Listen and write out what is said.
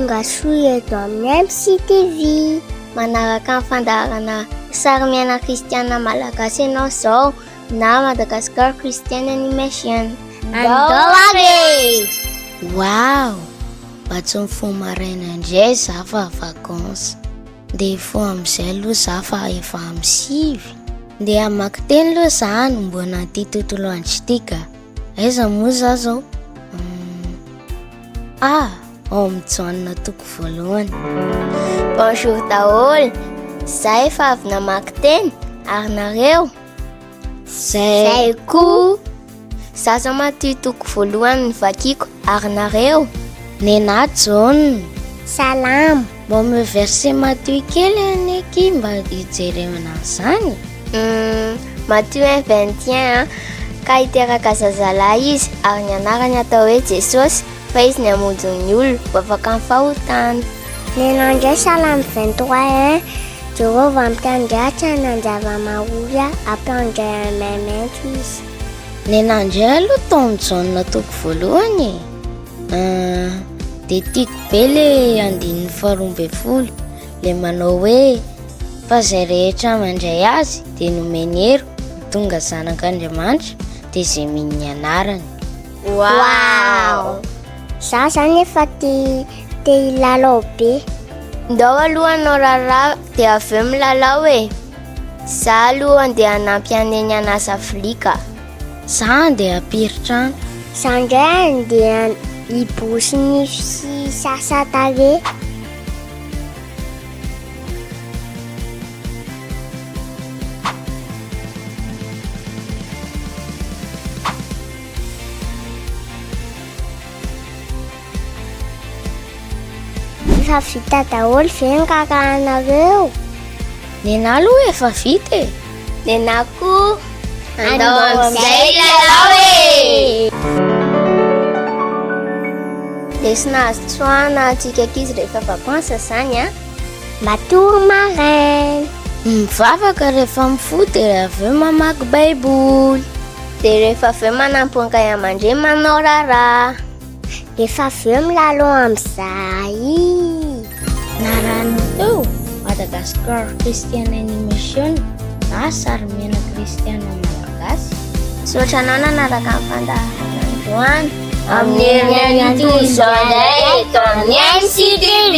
tonga soa eto amin'ny MCTV. Manaraka amin'ny fandaharana sary miaina kristiana malagasy ianao izao na Madagascar Christian Animation. Andao age! Wow! Mba tsy mifoha maraina indray za fa vakansy. Dia foa amin'izay aloha za fa efa amin'ny 6. Dia hamaky teny aloha za nombona ity tontolo andro ity ka. Aiza moa za zao? Ao amin'ny Joanina toko voalohany. Bonjour daholo, za efa avy namaky teny ary nareo? Zay koa. Za zao maty toko voalohany nivakiko ary nareo? Nena John. Salama. Mba me verset Matthieu kely aneky mba hijerena izany. Matthieu 1:21 ka hiteraka zazalahy izy ary ny anarany atao hoe Jesosy fa izy ny hamonjy ny olona mba afaka amin'ny fahotana. Nena indray Salamy 23:1 Jehovah mitandrihatra nanjava mahoria ampandray maimaiky izy. Nena indray aloha tao amin'ny Joanina toko voalohany dia tiako be le 2:12 le manao hoe fa izay rehetra mandray azy dia nomeny hery tonga zanak'Andriamanitra dia izay mino ny anarany. Wow! Za zany efa te hilalao be. Ndao aloha anao raharaha dia avy eo milalao e. Za aloha andeha hanampy aneny anasa Afrika. Za andeha hampiry trano. Za indray andeha hibosy nify sy sasa tarehy. Efa vita daholo ve ny karahanareo? Nena aloha efa vita e. Nena koa. Andao amin'izay lalao e! Lesona azo tsoahana antsika ankizy rehefa vakansa zany matory maraina. Mivavaka rehefa mifoha dia avy eo mamaky baiboly. Dia rehefa avy eo manampy ny Ray aman-dreny manao raharaha. Rehefa avy eo milalao amin'izay. Narano teo Madagascar Christian Animation na sary miaina kristiana malagasy. Sotranao nanaraka amin'ny fandaharana androany amin'ny herinandro izao indray eto amin'ny MCTV.